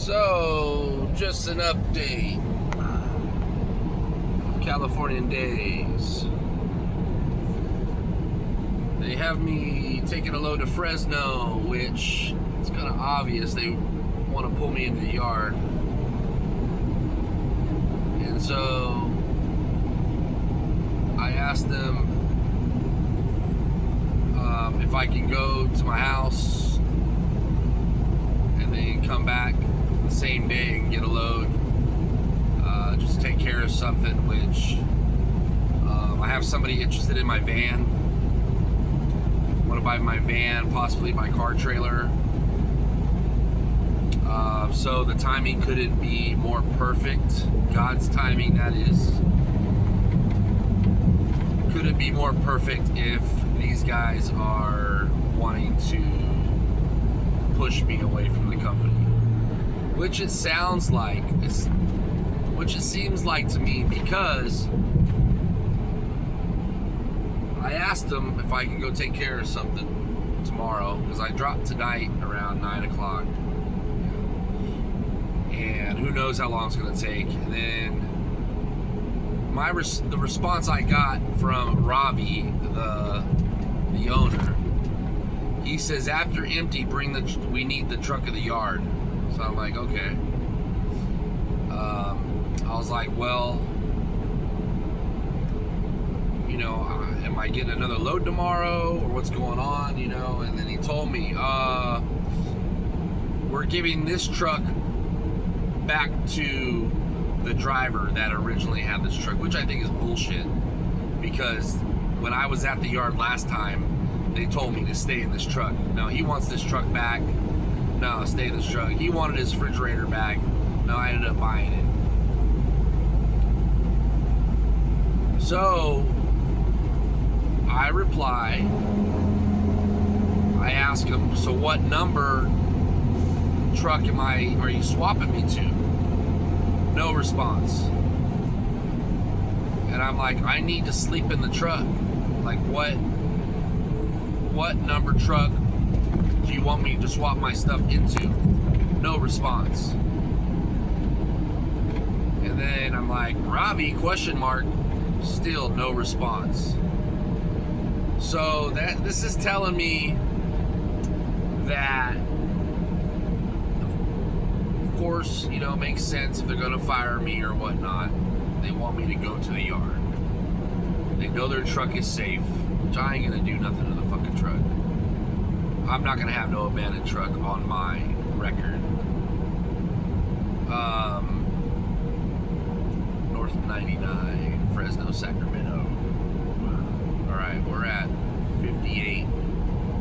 So, just an update. Californian days. They have me taking a load to Fresno, which it's kind of obvious they want to pull me into the yard. And so I asked them if I can go to my house and then come back the same day and get a load, just take care of something, which I have somebody interested in my van. Want to buy my van, possibly my car trailer. So the timing couldn't be more perfect. God's timing, that is. Couldn't be more perfect if these guys are wanting to push me away from the company. Which it sounds like, which it seems like to me, because I asked them if I can go take care of something tomorrow, because I dropped tonight around 9 o'clock. And who knows how long it's going to take. And then the response I got from Ravi, the owner, he says, after empty, we need the truck of the yard. So I'm like, okay. I was like, well, you know, am I getting another load tomorrow, or what's going on, you know? And then he told me, we're giving this truck back to the driver that originally had this truck, which I think is bullshit, because when I was at the yard last time, they told me to stay in this truck. No, he wants this truck back. No, stay in this truck. He wanted his refrigerator back. No, I ended up buying it. So I reply, I ask him, so what number truck are you swapping me to? No response. And I'm like, I need to sleep in the truck. Like, what number truck do you want me to swap my stuff into? No response. And then I'm like, Ravi, question mark, still no response. So this is telling me that, of course, you know, it makes sense if they're going to fire me or whatnot. They want me to go to the yard. They know their truck is safe, which I ain't going to do nothing to the fucking truck. I'm not going to have no abandoned truck on my record. North 99, Fresno, Sacramento. Alright, we're at 58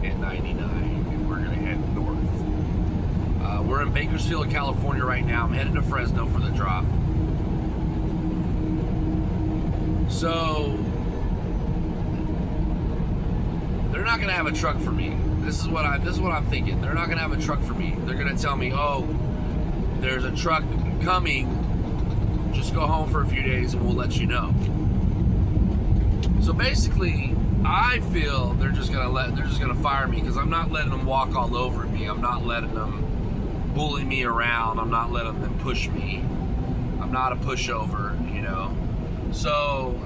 and 99, and we're going to head north. We're in Bakersfield, California right now. I'm headed to Fresno for the drop. So, they're not going to have a truck for me. This is what I'm thinking. They're not going to have a truck for me. They're going to tell me, oh, there's a truck coming. Just go home for a few days and we'll let you know. So basically, I feel they're just gonna fire me, because I'm not letting them walk all over me. I'm not letting them bully me around. I'm not letting them push me. I'm not a pushover, you know. So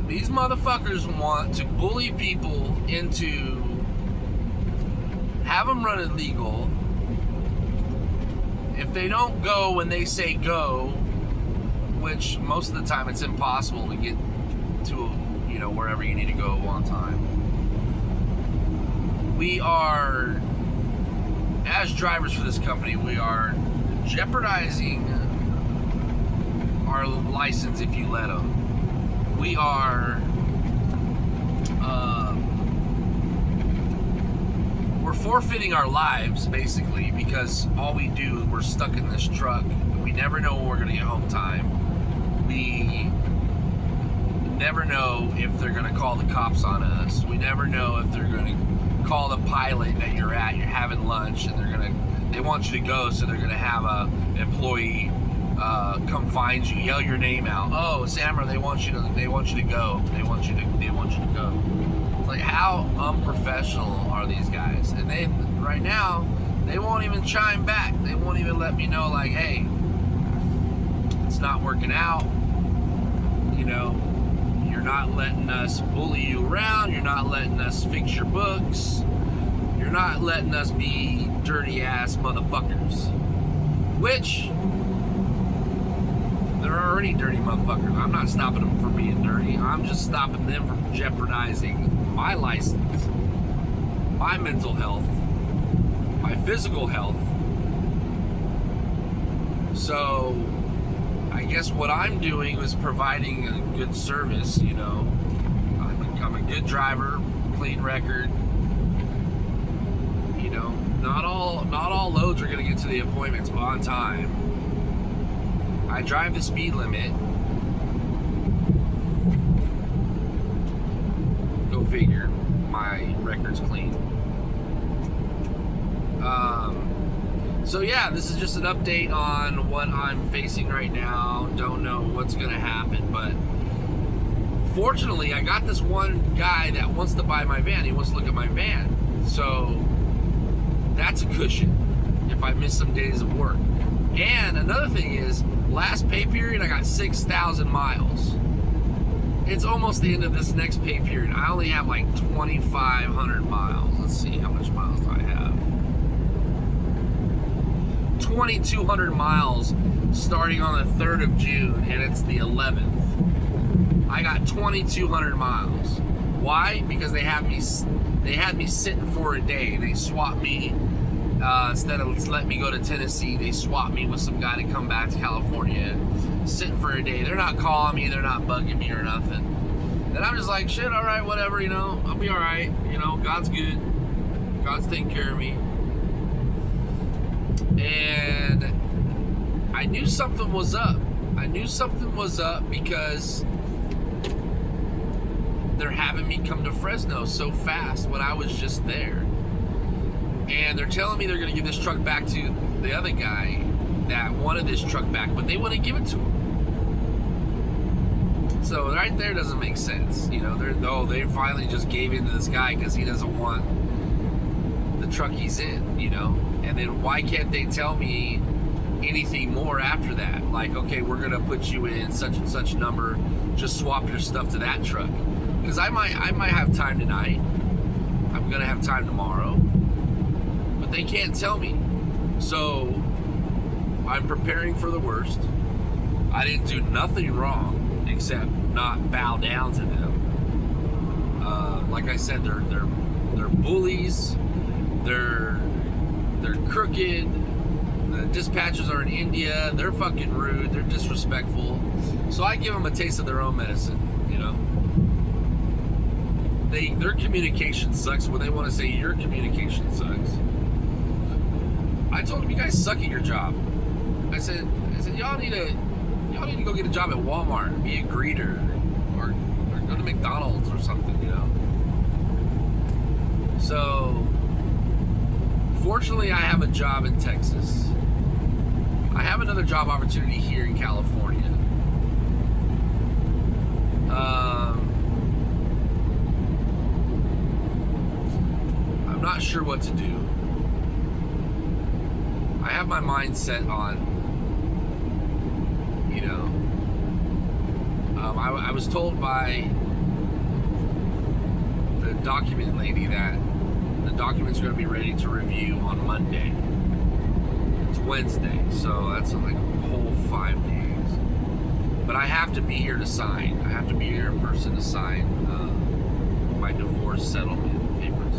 these motherfuckers want to bully people into, have them run illegal. If they don't go when they say go, which most of the time it's impossible to get to, you know, wherever you need to go on time. We are, as drivers for this company, we are jeopardizing our license if you let them. We are, we're forfeiting our lives, basically, because all we do, we're stuck in this truck. We never know when we're going to get home time. We never know if they're going to call the cops on us. We never know if they're going to call the pilot that you're having lunch, and they want you to go, so they're going to have an employee come find you, yell your name out. Oh, Samara, they want you to go. They want you to go. It's like, how unprofessional are these guys? And right now, They won't even chime back. They won't even let me know, like, hey, it's not working out. You know, you're not letting us bully you around. You're not letting us fix your books. You're not letting us be dirty ass motherfuckers. Which, they're already dirty motherfuckers. I'm not stopping them from being dirty. I'm just stopping them from jeopardizing my license, my mental health, my physical health. So, I guess what I'm doing is providing a good service, you know. I'm a good driver, clean record. You know, not all loads are going to get to the appointments on time. I drive the speed limit. Go figure. My record's clean. So yeah, this is just an update on what I'm facing right now. Don't know what's going to happen, but fortunately, I got this one guy that wants to buy my van. He wants to look at my van. So that's a cushion if I miss some days of work. And another thing is, last pay period, I got 6,000 miles. It's almost the end of this next pay period. I only have like 2,500 miles. Let's see, how much miles do I have? 2,200 miles starting on the 3rd of June, and it's the 11th. I got 2,200 miles. Why? Because they had me sitting for a day. They swapped me. Instead of letting me go to Tennessee, they swapped me with some guy to come back to California, sit for a day. They're not calling me, they're not bugging me or nothing. And I'm just like, shit, all right, whatever, you know, I'll be all right. You know, God's good. God's taking care of me. And I knew something was up. I knew something was up because they're having me come to Fresno so fast when I was just there. And they're telling me they're going to give this truck back to the other guy that wanted this truck back, but they wouldn't give it to him. So right there doesn't make sense. You know, they finally just gave in to this guy because he doesn't want the truck he's in, you know. And then why can't they tell me anything more after that? Like, okay, we're going to put you in such and such number, just swap your stuff to that truck. Because I might have time tonight. I'm going to have time tomorrow. But they can't tell me. So I'm preparing for the worst. I didn't do nothing wrong except not bow down to them. Like I said, they're bullies. They're crooked. The dispatchers are in India. They're fucking rude. They're disrespectful. So I give them a taste of their own medicine, you know. Their communication sucks when they want to say your communication sucks. I told them, you guys suck at your job. I said, y'all need to go get a job at Walmart, be a greeter, or go to McDonald's or something, you know. So, fortunately, I have a job in Texas. I have another job opportunity here in California. I'm not sure what to do. I have my mind set on, you know, I was told by the document lady that the documents are going to be ready to review on Monday. It's Wednesday, so that's like a whole 5 days. But I have to be here to sign. I have to be here in person to sign my divorce settlement papers.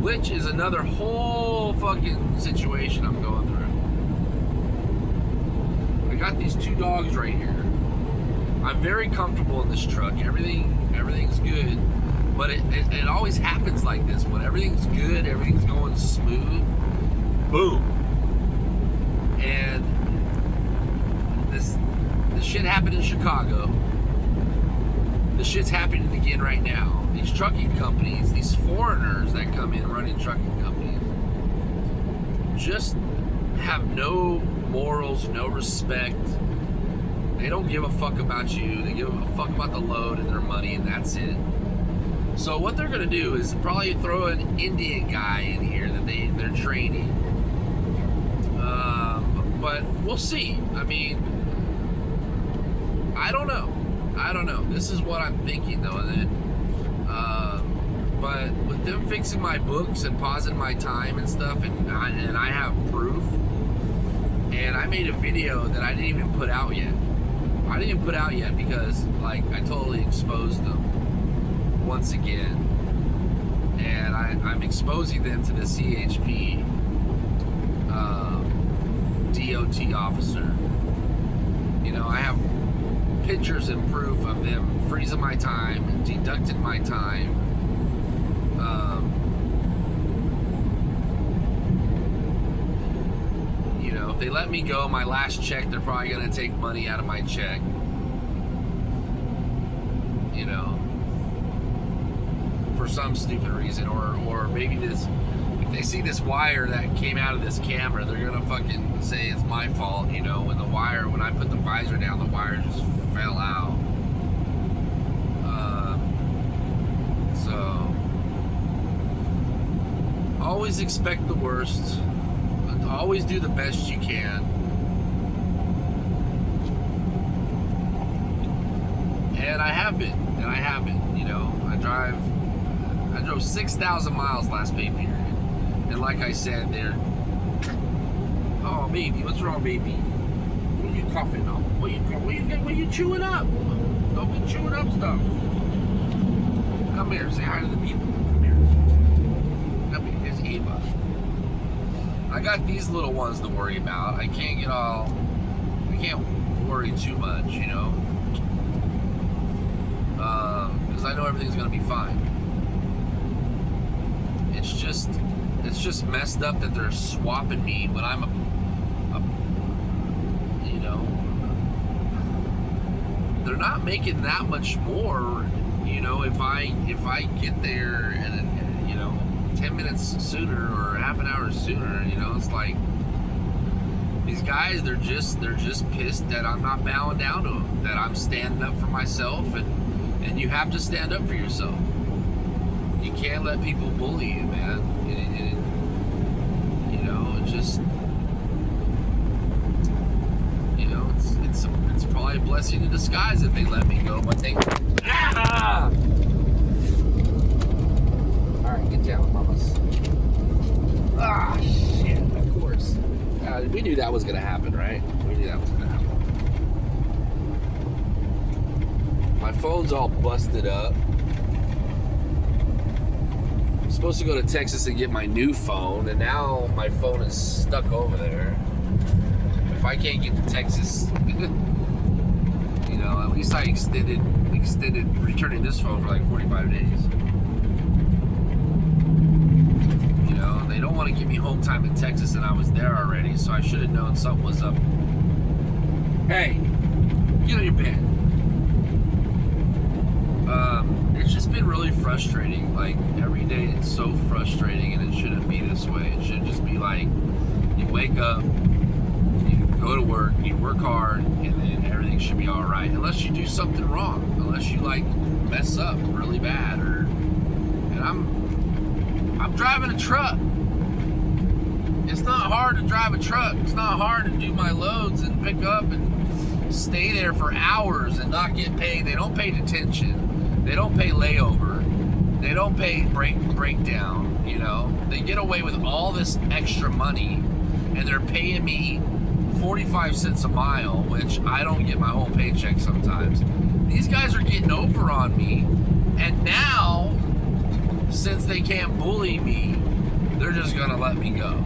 Which is another whole fucking situation I'm going through. I got these 2 dogs right here. I'm very comfortable in this truck. Everything's good. But it always happens like this. When everything's good, everything's going smooth, boom. And this shit happened in Chicago. The shit's happening again right now. These trucking companies, these foreigners that come in running trucking companies, just have no morals, no respect. They don't give a fuck about you. They give a fuck about the load and their money, and that's it. So what they're going to do is probably throw an Indian guy in here that they're training. But we'll see. I mean, I don't know. This is what I'm thinking though, and then. But with them fixing my books and pausing my time and stuff, and I have proof, and I made a video that I didn't even put out yet. I didn't even put out yet because, like, I totally exposed them once again, and I'm exposing them to the CHP DOT officer. You know, I have pictures and proof of them freezing my time, deducting my time. You know, if they let me go, my last check, they're probably going to take money out of my check. You know, for some stupid reason, or maybe this, if they see this wire that came out of this camera, they're going to fucking say it's my fault. You know, when I put the visor down, the wire just fell out. So always expect the worst. Always do the best you can. And I have been. You know, I drove 6,000 miles last pay period. And like I said, they're. Oh, baby, what's wrong, baby? What are you coughing up? What are you chewing up? Don't be chewing up stuff. Come here, say hi to the people. Come here. There's Eva. I got these little ones to worry about. I can't worry too much, you know. Because I know everything's gonna be fine. It's just messed up that they're swapping me when I'm you know, they're not making that much more, you know, if I get there and, you know, 10 minutes sooner or half an hour sooner, you know. It's like these guys, they're just pissed that I'm not bowing down to them, that I'm standing up for myself, and you have to stand up for yourself. You can't let people bully you, man. You know, it's just, you know, it's probably a blessing in disguise if they let me go, but they Alright, get down, mamas. Ah, shit, of course. We knew that was gonna happen, right? We knew that was gonna happen. My phone's all busted up. I'm supposed to go to Texas and get my new phone, and now my phone is stuck over there. If I can't get to Texas, you know, at least I extended returning this phone for like 45 days. You know, they don't want to give me home time in Texas, and I was there already, so I should have known something was up. Hey, get on your bed. It's just been really frustrating. Like, every day it's so frustrating, and it shouldn't be this way. It should just be like, you wake up, you go to work, you work hard, and then everything should be all right. Unless you do something wrong, unless you like mess up really bad, and I'm driving a truck. It's not hard to drive a truck. It's not hard to do my loads and pick up and stay there for hours and not get paid. They don't pay detention. They don't pay layover. They don't pay breakdown, you know. They get away with all this extra money, and they're paying me 45 cents a mile, which I don't get my whole paycheck sometimes. These guys are getting over on me, and now, since they can't bully me, they're just gonna let me go.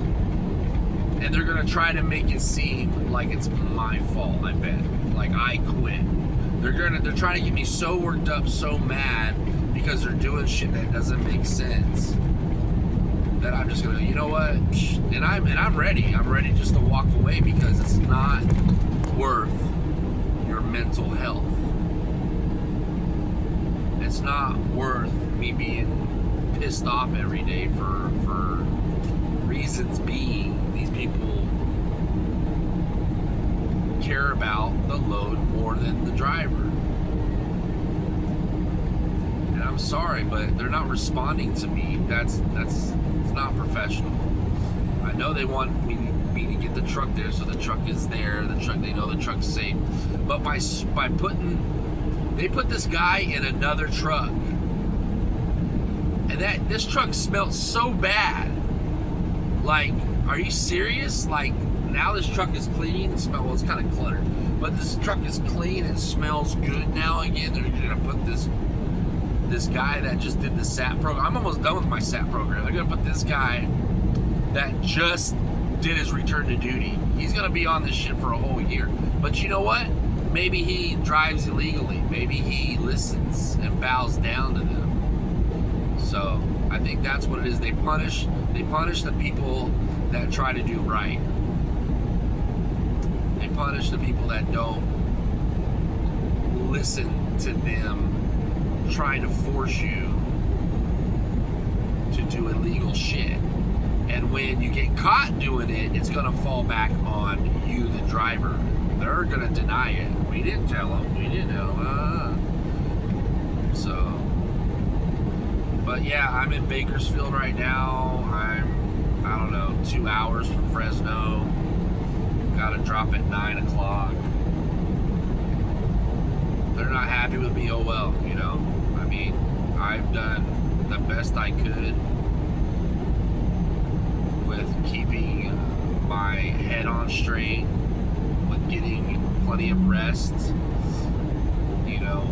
And they're gonna try to make it seem like it's my fault, I bet. Like I quit. They're trying to get me so worked up, so mad, because they're doing shit that doesn't make sense, that I'm just gonna, you know what? And I'm ready. I'm ready just to walk away, because it's not worth your mental health. It's not worth me being pissed off every day for reasons being these people care about the load more than the driver. And I'm sorry, but they're not responding to me. That's it's not professional. know they want me to get the truck there, so the truck is there. They know the truck's safe. But by they put this guy in another truck, and this truck smelled so bad. Like, are you serious? Like, now this truck is clean. Well, it's kind of cluttered, but this truck is clean and smells good now. Again, they're gonna put this guy that just did the SAT program. I'm almost done with my SAT program. They're gonna put this guy that just did his return to duty. He's gonna be on this shit for a whole year. But you know what? Maybe he drives illegally. Maybe he listens and bows down to them. So I think that's what it is. They punish the people that try to do right. They punish the people that don't listen to them trying to force you to do illegal shit. And when you get caught doing it, it's gonna fall back on you, the driver. They're gonna deny it. We didn't tell them. We didn't know. So, but yeah, I'm in Bakersfield right now. I don't know, 2 hours from Fresno. Gotta drop at 9 o'clock. They're not happy with me. Oh well, you know. I mean, I've done the best I could with keeping my head on straight, with getting plenty of rest, you know,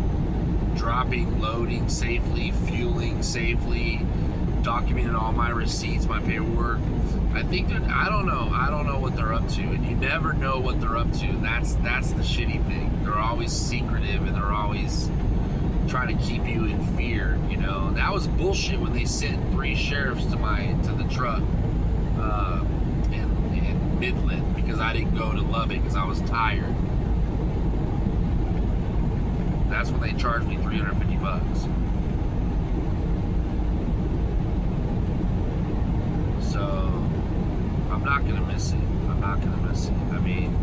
dropping, loading safely, fueling safely, documenting all my receipts, my paperwork. I think I don't know what they're up to, and you never know what they're up to, and that's the shitty thing. They're always secretive, and they're always trying to keep you in fear, you know. That was bullshit when they sent 3 sheriffs to the truck in Midland because I didn't go to Lubbock because I was tired. That's when they charged me $350. So I'm not gonna miss it. I'm not gonna miss it. I mean,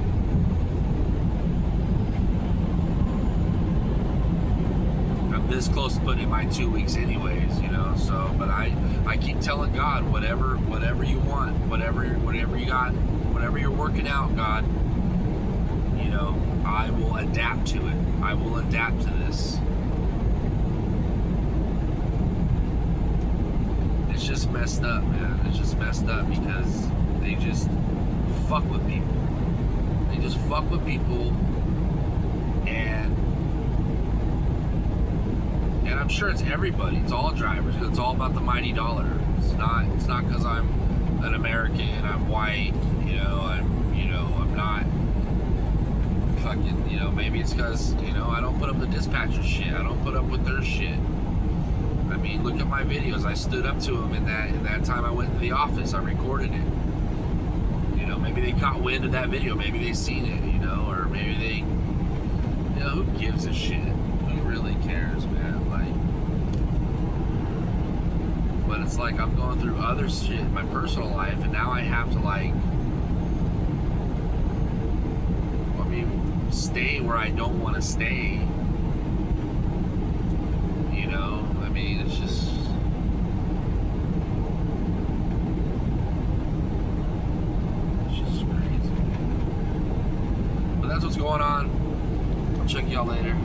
I'm this close to putting in my 2 weeks anyways, you know. So, but I keep telling God, whatever you want, whatever you got, whatever you're working out, God, you know, I will adapt to it. I will adapt to this. It's just messed up, man. It's just messed up because they just fuck with people. They just fuck with people, and I'm sure it's everybody. It's all drivers. It's all about the mighty dollar. It's not because I'm an American. I'm white. You know. I'm not fucking. You know. Maybe it's because I don't put up the dispatcher shit. I don't put up with their shit. I mean, look at my videos. I stood up to them in that time I went to the office. I recorded it. You know, maybe they caught wind of that video. Maybe they seen it. You know, or maybe they. Who gives a shit? Who really cares, man? But it's like I'm going through other shit in my personal life, and now I have to stay where I don't want to stay. You know, I mean, it's just crazy. But that's what's going on. I'll check y'all later.